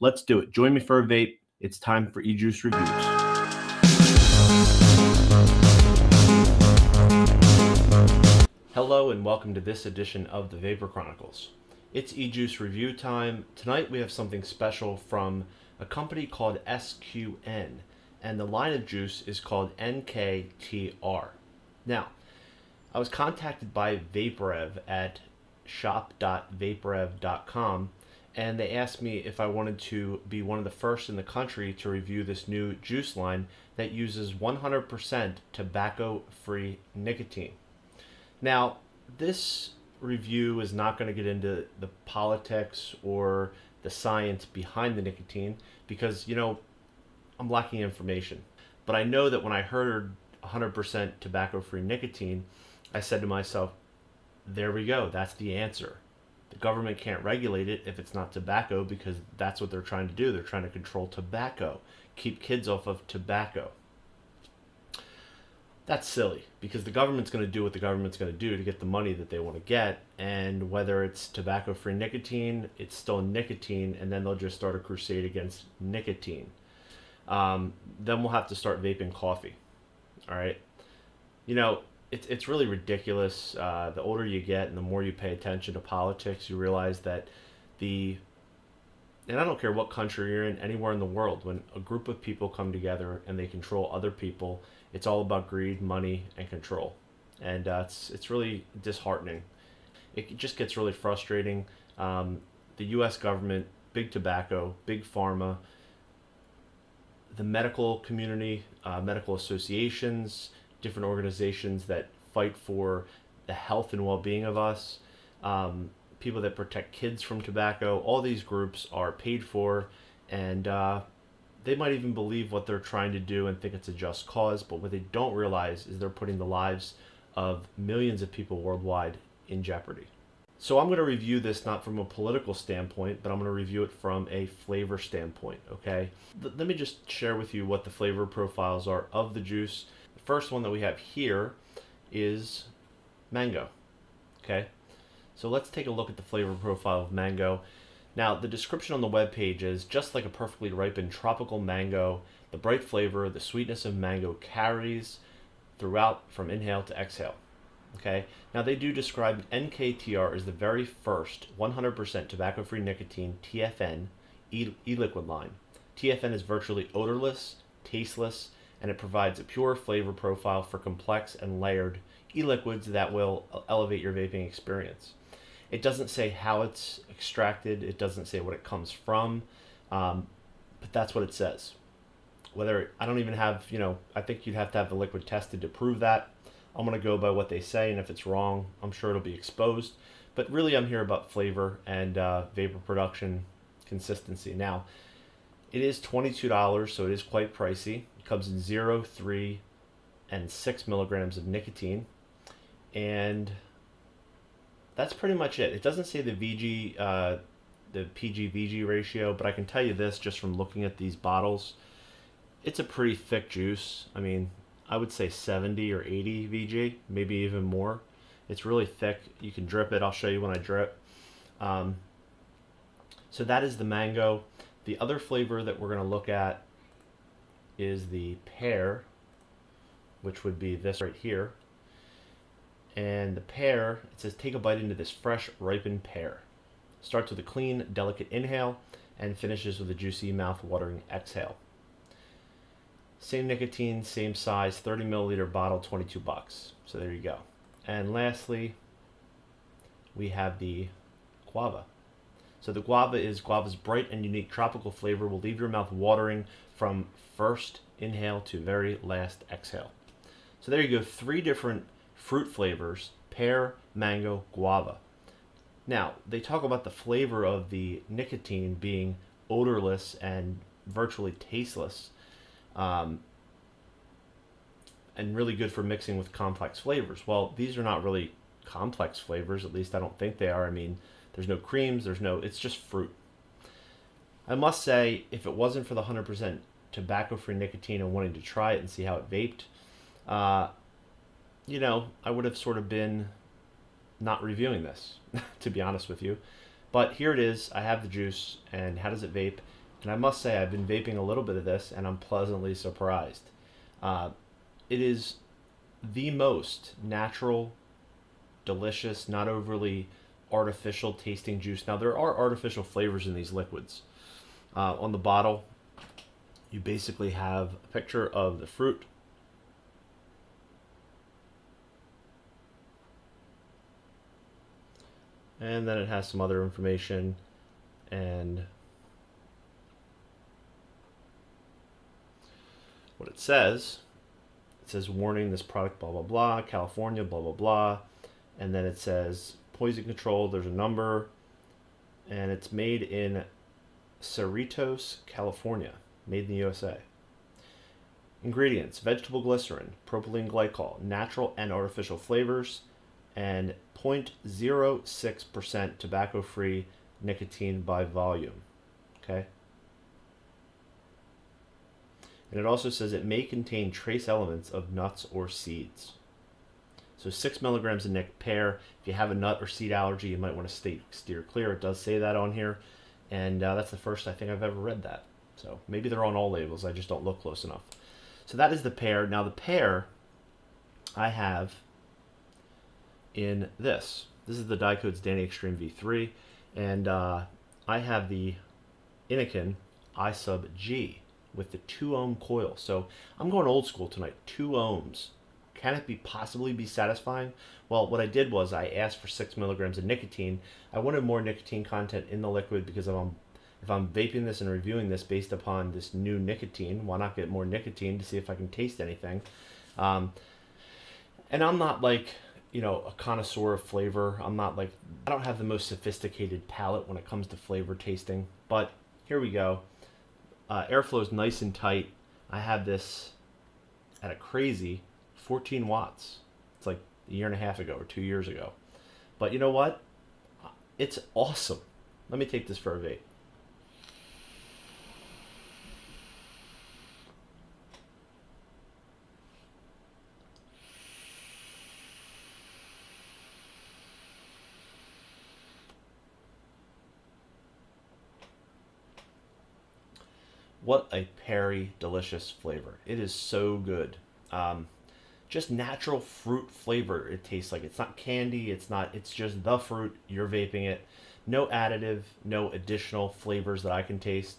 Let's do it. Join me for a vape. It's time for E-Juice Reviews. Hello and welcome to this edition of the Vapor Chronicles. It's E-Juice Review time. Tonight we have something special from a company called SQN, and the line of juice is called NKTR. Now, I was contacted by VapeRev at shop.vaperev.com, and they asked me if I wanted to be one of the first in the country to review this new juice line that uses 100% tobacco-free nicotine. Now, this review is not going to get into the politics or the science behind the nicotine because, I'm lacking information. But I know that when I heard 100% tobacco-free nicotine, I said to myself, there we go, that's the answer. The government can't regulate it if it's not tobacco because that's what they're trying to do. They're trying to control tobacco, keep kids off of tobacco. That's silly because the government's going to do what the government's going to do to get the money that they want to get, and whether it's tobacco-free nicotine, it's still nicotine, and then they'll just start a crusade against nicotine. Then we'll have to start vaping coffee. All right, it's really ridiculous. The older you get and the more you pay attention to politics, you realize that and I don't care what country you're in, anywhere in the world, when a group of people come together and they control other people, it's all about greed, money, and control. And it's really disheartening. It just gets really frustrating. The U.S. government, big tobacco, big pharma, the medical community, medical associations, different organizations that fight for the health and well-being of us, people that protect kids from tobacco, all these groups are paid for, and they might even believe what they're trying to do and think it's a just cause, but what they don't realize is they're putting the lives of millions of people worldwide in jeopardy. So I'm going to review this not from a political standpoint, but I'm going to review it from a flavor standpoint, okay? Let me just share with you what the flavor profiles are of the juice. The first one that we have here is mango, okay? So let's take a look at the flavor profile of mango. Now, the description on the webpage is just like a perfectly ripened tropical mango, the bright flavor, the sweetness of mango carries throughout from inhale to exhale. Okay, now they do describe NKTR as the very first 100% tobacco-free nicotine TFN e-liquid line. TFN is virtually odorless, tasteless, and it provides a pure flavor profile for complex and layered e-liquids that will elevate your vaping experience. It doesn't say how it's extracted, it doesn't say what it comes from, but that's what it says. Whether, I don't even have, I think you'd have to have the liquid tested to prove that. I'm going to go by what they say, and if it's wrong, I'm sure it'll be exposed. But really, I'm here about flavor and vapor production consistency. Now, it is $22, so it is quite pricey. It comes in 0, 3, and 6 milligrams of nicotine. And that's pretty much it. It doesn't say the PG-VG ratio, but I can tell you this just from looking at these bottles. It's a pretty thick juice. I mean, I would say 70 or 80 VG, maybe even more. It's really thick. You can drip it. I'll show you when I drip. So that is the mango. The other flavor that we're going to look at is the pear, which would be this right here. And the pear, it says take a bite into this fresh, ripened pear. Starts with a clean, delicate inhale and finishes with a juicy, mouth-watering exhale. Same nicotine, same size, 30 milliliter bottle, $22. So there you go. And lastly, we have the Guava. So the Guava's bright and unique tropical flavor will leave your mouth watering from first inhale to very last exhale. So there you go, 3 different fruit flavors: pear, mango, guava. Now, they talk about the flavor of the nicotine being odorless and virtually tasteless. And really good for mixing with complex flavors. Well, these are not really complex flavors, at least I don't think they are. I mean, there's no creams, it's just fruit. I must say, if it wasn't for the 100% tobacco-free nicotine and wanting to try it and see how it vaped, I would have sort of been not reviewing this, to be honest with you. But here it is. I have the juice, and how does it vape? And I must say, I've been vaping a little bit of this, and I'm pleasantly surprised. Uh, it is the most natural, delicious, not overly artificial tasting juice. Now, there are artificial flavors in these liquids. On the bottle, you basically have a picture of the fruit. And then it has some other information, and what it says warning, this product blah blah blah, California blah blah blah, and then it says poison control, there's a number, and it's made in Cerritos, California, made in the USA. Ingredients: vegetable glycerin, propylene glycol, natural and artificial flavors, and 0.06% tobacco-free nicotine by volume. Okay? And it also says it may contain trace elements of nuts or seeds. So 6 milligrams of nic pear. If you have a nut or seed allergy, you might want to steer clear. It does say that on here. And that's the first I think I've ever read that. So maybe they're on all labels. I just don't look close enough. So that is the pear. Now the pear I have in this. This is the Dicodes Danny Extreme V3. And I have the Innokin I sub G with the 2 ohm coil. So I'm going old school tonight. 2 ohms. Can it possibly be satisfying? Well, what I did was I asked for 6 milligrams of nicotine. I wanted more nicotine content in the liquid because if I'm vaping this and reviewing this based upon this new nicotine, why not get more nicotine to see if I can taste anything? And I'm not like, a connoisseur of flavor. I don't have the most sophisticated palate when it comes to flavor tasting. But here we go. Airflow is nice and tight. I had this at a crazy 14 watts. It's like a year and a half ago or 2 years ago. But you know what? It's awesome. Let me take this for a vape. What a peary, delicious flavor. It is so good. Just natural fruit flavor. It tastes like it's not candy. It's just the fruit. You're vaping it. No additive, no additional flavors that I can taste.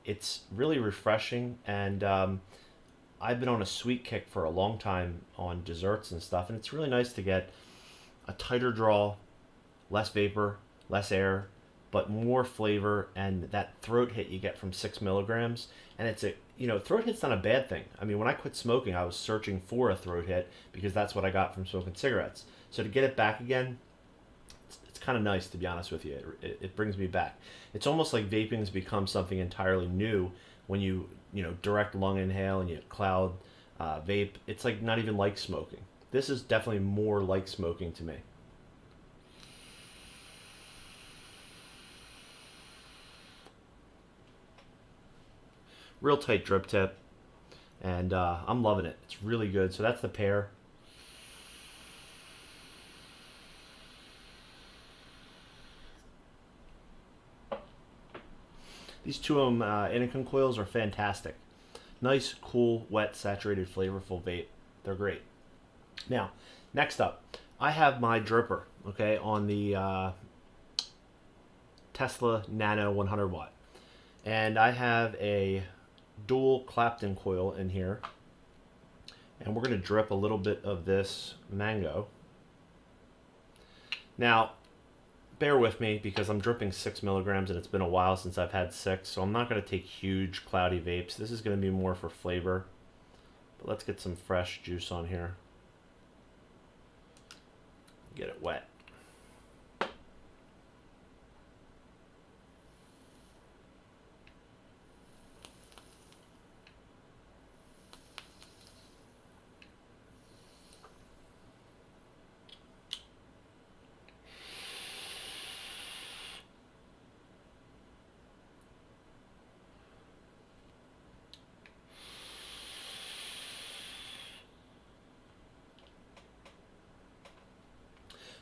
It's really refreshing. And I've been on a sweet kick for a long time on desserts and stuff. And it's really nice to get a tighter draw, less vapor, less air, but more flavor, and that throat hit you get from 6 milligrams. And it's throat hit's not a bad thing. I mean, when I quit smoking, I was searching for a throat hit because that's what I got from smoking cigarettes. So to get it back again, it's kind of nice, to be honest with you. It brings me back. It's almost like vaping has become something entirely new when you direct lung inhale and you cloud vape. It's like not even like smoking. This is definitely more like smoking to me. Real tight drip tip, and I'm loving it. It's really good. So that's the pear. These 2 ohm Innokin coils are fantastic. Nice, cool, wet, saturated, flavorful vape. They're great. Now, next up, I have my dripper, okay, on the Tesla Nano 100 watt. And I have a dual Clapton coil in here, and we're going to drip a little bit of this mango. Now bear with me because I'm dripping 6 milligrams and it's been a while since I've had 6, so I'm not going to take huge cloudy vapes. This is going to be more for flavor, but let's get some fresh juice on here, get it wet.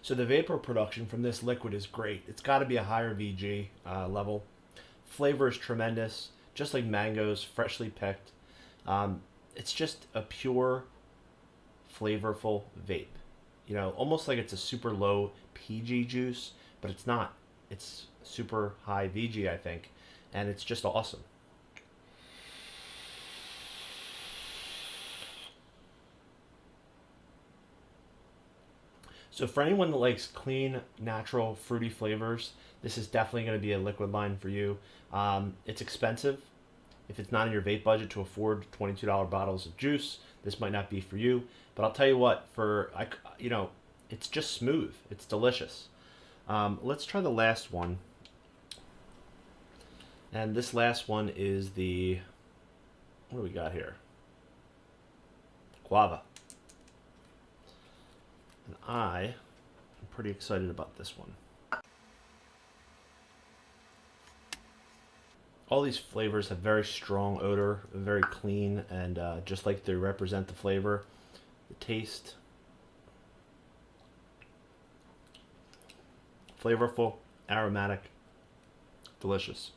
So the vapor production from this liquid is great. It's got to be a higher VG level. Flavor is tremendous. just like mangoes, freshly picked. It's just a pure, flavorful vape. You know, almost like it's a super low PG juice, but it's not. It's super high VG, I think, and it's just awesome. So for anyone that likes clean, natural, fruity flavors, this is definitely going to be a liquid line for you. It's expensive. If it's not in your vape budget to afford $22 bottles of juice, this might not be for you. But I'll tell you what, it's just smooth. It's delicious. Let's try the last one. And this last one is what do we got here? Guava. And I am pretty excited about this one. All these flavors have very strong odor, very clean, and just like they represent the flavor, the taste, flavorful, aromatic, delicious.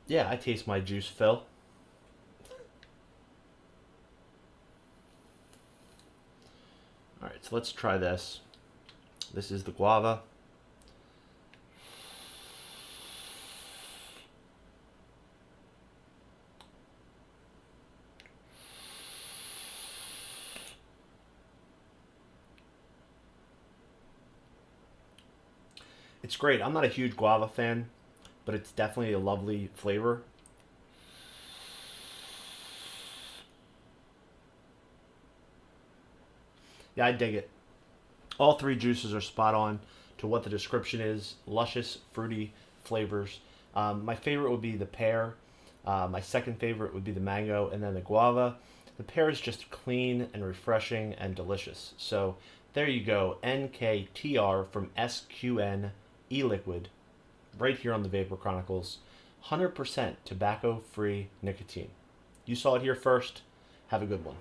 Yeah, I taste my juice fill. All right, so let's try this. This is the guava. It's great. I'm not a huge guava fan, but it's definitely a lovely flavor. Yeah, I dig it. All three juices are spot on to what the description is. Luscious, fruity flavors. My favorite would be the pear. My second favorite would be the mango, and then the guava. The pear is just clean and refreshing and delicious. So there you go. NKTR from SQN e-liquid right here on the Vapor Chronicles. 100% tobacco-free nicotine. You saw it here first. Have a good one.